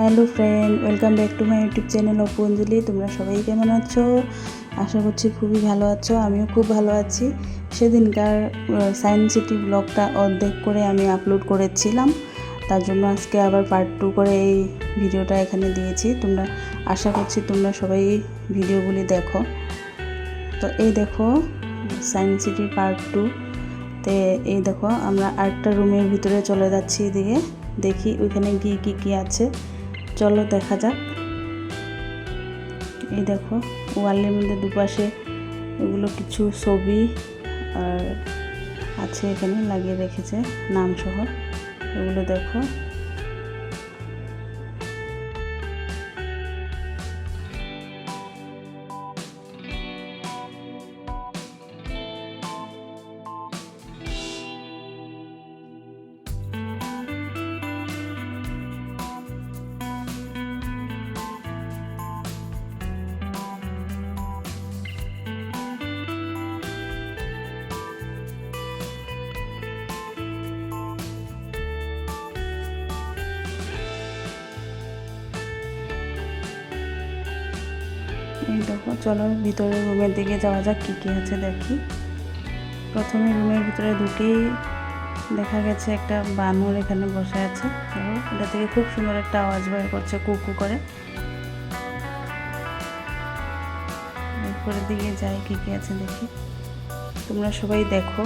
Hello friend, welcome back to my YouTube channel Apu Anjali. তোমরা সবাই কেমন আছো? আশা করছি খুবই ভালো আছো। আমিও খুব ভালো আছি। সেদিনকার সায়েন্স সিটি ব্লগটা অর্ধেক করে আমি আপলোড করেছিলাম, তার জন্য আজকে আবার পার্ট 2 করে এই ভিডিওটা এখানে দিয়েছি। তোমরা আশা করছি তোমরা সবাই ভিডিওগুলি দেখো। তো এই দেখো সায়েন্স সিটির পার্ট 2 তে এই দেখো আমরা আরেকটা রুমের ভিতরে চলে যাচ্ছি। এদিকে দেখি ওইখানে গিয়ে কী আছে, চলো দেখা যাক। এই দেখো ওয়ালের মধ্যে দুপাশে এগুলো কিছু ছবি আর আছে, এখানে লাগিয়ে রেখেছে নাম সহ। এগুলো দেখো। এই দেখো, চলো ভিতরে রুমের দিকে যাওয়া যাক, কী আছে দেখি। প্রথমে রুমের ভিতরে ঢুকেই দেখা গেছে একটা বানর এখানে বসে আছে। এবং এটা থেকে খুব সুন্দর একটা আওয়াজ বের করছে, কুকু করে। এরপরের দিকে যাই, কী আছে দেখি। তোমরা সবাই দেখো।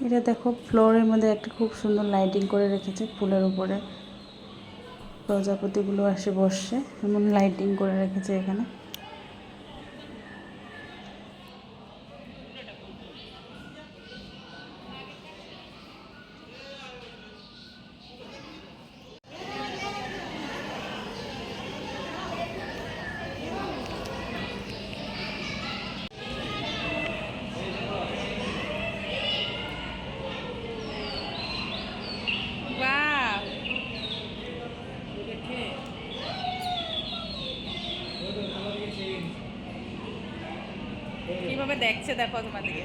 এটা দেখো, ফ্লোরের মধ্যে একটা খুব সুন্দর লাইটিং করে রেখেছে। ফুলের উপরে প্রজাপতিগুলো আসে বসে, এমন লাইটিং করে রেখেছে এখানে। কিভাবে দেখছে দেখো তোমাদেরকে।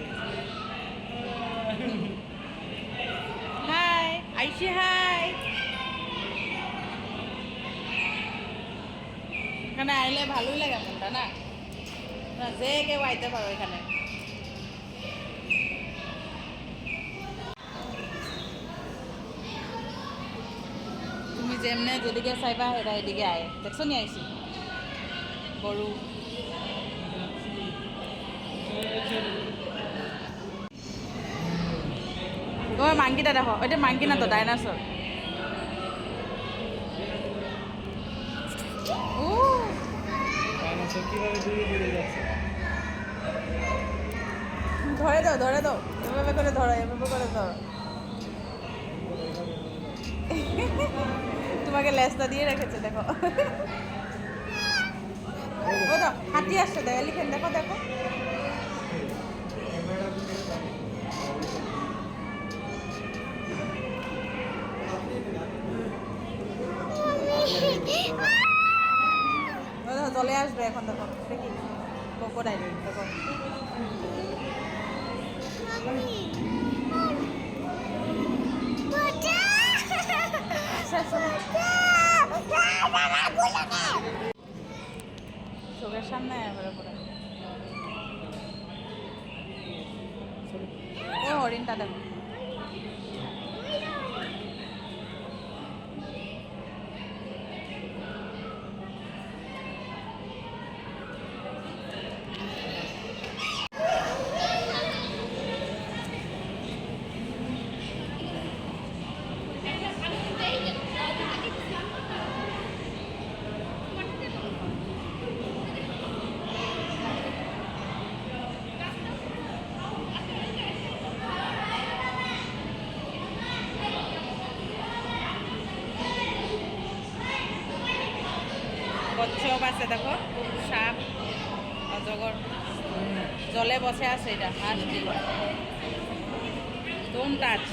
হাই আইসি, হাই। এখানে আইলে ভালোই লাগে মনটা, না? যে কেউ আইতে পারো এখানে। তুমি যেমনে যেদিকে চাইবা সেটা এদিকে আয়। দেখছো নি আইসি গরু। ওই মাংকিটা দেখো, ওইটা মাংকি না তো, ডাইনাসর। ধরে দাও, ধরে দাও, এভাবে করে ধরো, এভাবে করে ধরো। তোমাকে লেজটা দিয়ে রেখেছে দেখো। ও তো হাতি আসছে দেখো, এলিফ্যান্ট দেখো দেখো। ও দেখো চলে আসবে এখন দেখো, দেখি ক্রোকোডাইল দেখো। চোখের সামনে এবারে পরে ও হরিণটা দেখো। কচ্ছপ আছে দেখো, সাপ, অজগর, জলে বসে আছে, এটা হাসি। Don't touch.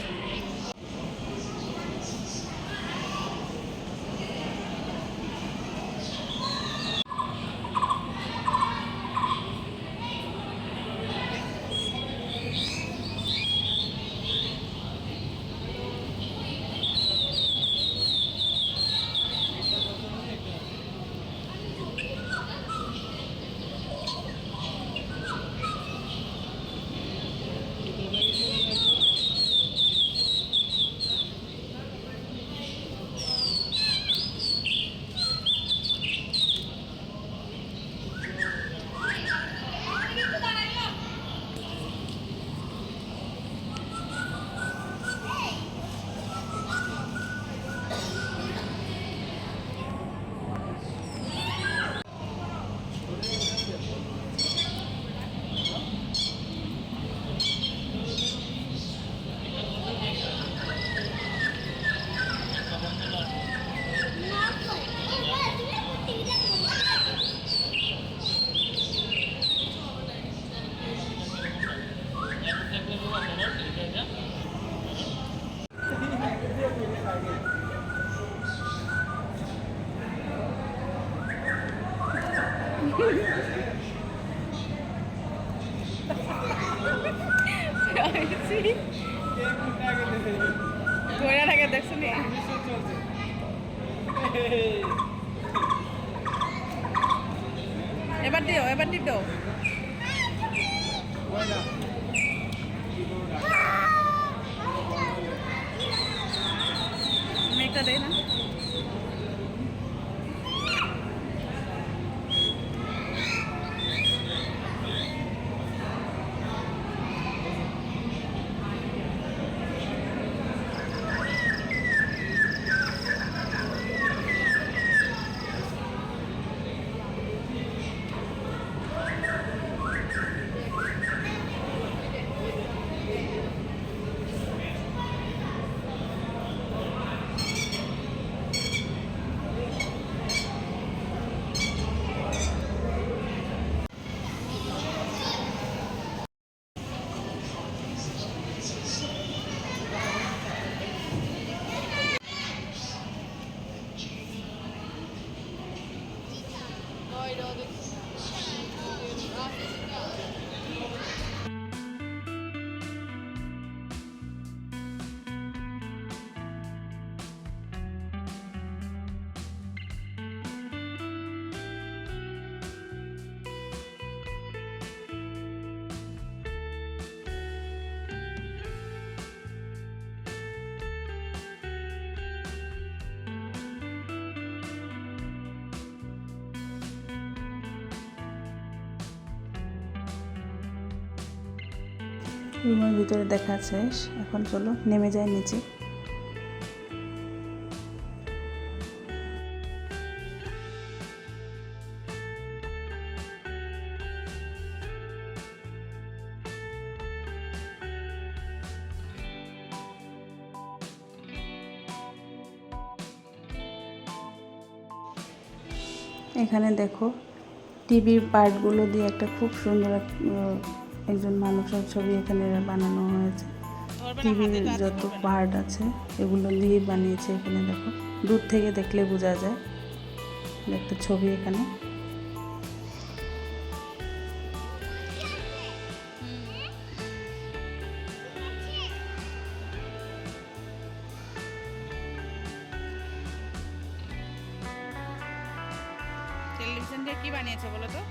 ধরে থাকে দেখছো নি? এবার দিও, এবার দিও। মেঘটা দেয় না। রুমের ভিতরে দেখা শেষ, এখন চলো নেমে যাই নিচে। এখানে দেখো টিভির পার্টগুলো দিয়ে একটা খুব সুন্দর একজন মানুষের ছবি এখানে বানানো হয়েছে। টিভির যত পার্ট আছে এগুলো দিয়ে বানিয়েছে। এখানে দেখো দূর থেকে দেখলে বোঝা যায় একটা ছবি এখানে। টেলিভিশন দিয়ে কি বানিয়েছে বলো তো?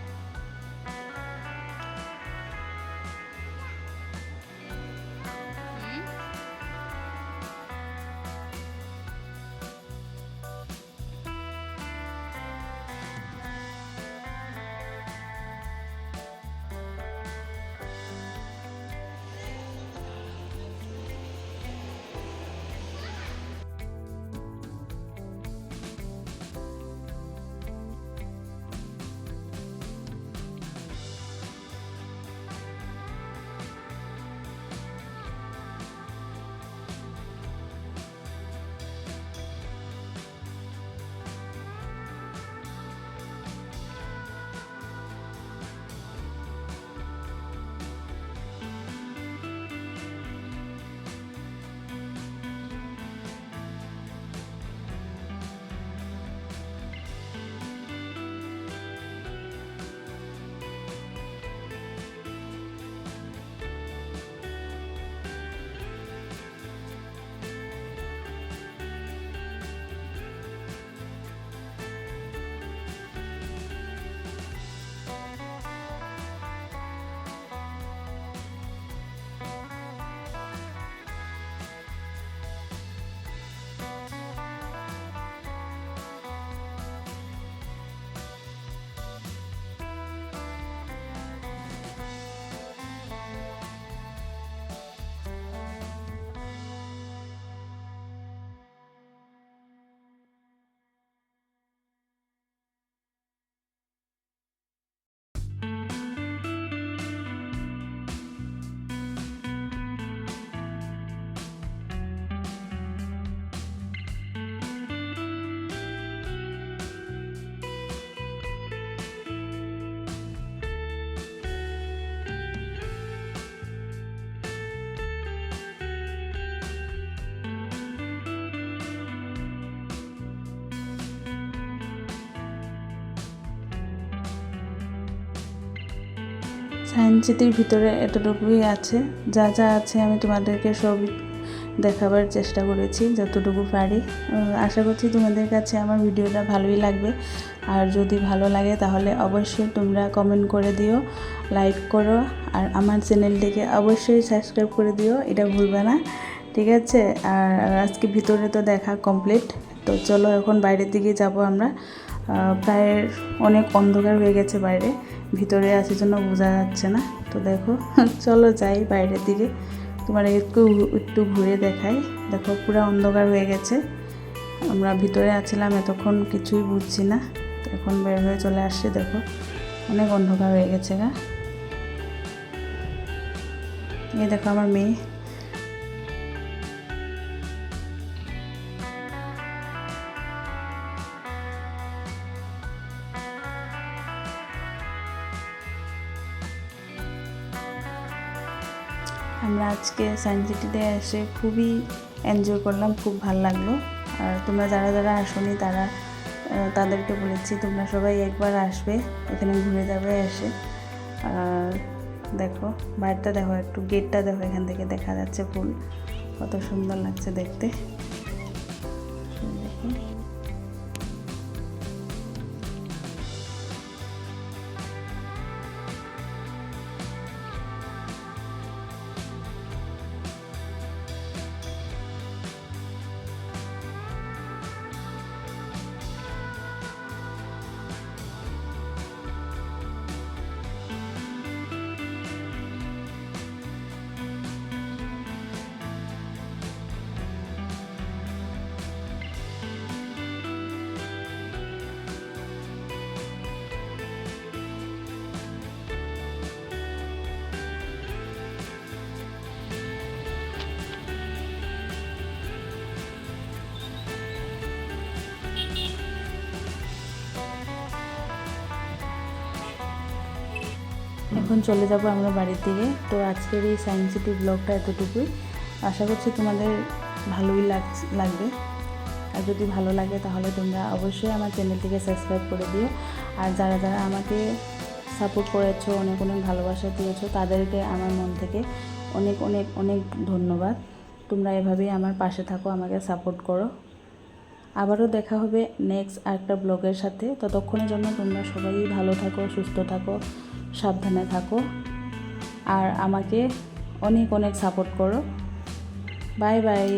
সায়েন্স সিটির ভিতরে এতটুকুই আছে। যা যা আছে আমি তোমাদেরকে সব দেখাবার চেষ্টা করেছি যতটুকু পারি। আশা করছি তোমাদের কাছে আমার ভিডিওটা ভালোই লাগবে। আর যদি ভালো লাগে তাহলে অবশ্যই তোমরা কমেন্ট করে দিও, লাইক করো, আর আমার চ্যানেলটিকে অবশ্যই সাবস্ক্রাইব করে দিও, এটা ভুলবে না, ঠিক আছে? আর আজকে ভিতরে তো দেখা কমপ্লিট। তো চলো এখন বাইরের দিকে যাব আমরা। প্রায় অনেক অন্ধকার হয়ে গেছে বাইরে, ভিতরে আসার জন্য বোঝা যাচ্ছে না। তো দেখো চলো যাই বাইরের দিকে, তোমার একটু ঘুরে দেখাই। দেখো পুরো অন্ধকার হয়ে গেছে, আমরা ভিতরে আছিলাম এতক্ষণ কিছুই বুঝছি না। তো এখন বের হয়ে চলে আসছি, দেখো অনেক অন্ধকার হয়ে গেছে গা। এই দেখো আমার মেয়ে। আমরা আজকে সায়েন্স সিটিতে এসে খুবই এনজয় করলাম, খুব ভালো লাগলো। আর তোমরা যারা যারা আসোনি তাদেরকে বলেছি তোমরা সবাই একবার আসবে, এখানে ঘুরে যাবে এসে। আর দেখো বাইরটা দেখো, একটু গেটটা দেখো, এখান থেকে দেখা যাচ্ছে ফুল, কত সুন্দর লাগছে দেখতে। দেখো এখন চলে যাব আমরা বাড়ির দিকে। তো আজকের এই সায়েন্স সিটি ব্লগটা এতটুকুই। আশা করছি তোমাদের ভালোই লাগবে। আর যদি ভালো লাগে তাহলে তোমরা অবশ্যই আমার চ্যানেলটিকে সাবস্ক্রাইব করে দিও। আর যারা যারা আমাকে সাপোর্ট করেছো, অনেক অনেক ভালোবাসা দিয়েছো, তাদেরকে আমার মন থেকে অনেক অনেক অনেক ধন্যবাদ। তোমরা এভাবেই আমার পাশে থাকো, আমাকে সাপোর্ট করো। আবারও দেখা হবে নেক্সট আরেকটা ব্লগের সাথে। ততক্ষণের জন্য তোমরা সবাই ভালো থাকো, সুস্থ থাকো, সাবধানে থাকো, আর আমাকে অনেক অনেক সাপোর্ট করো। Bye bye.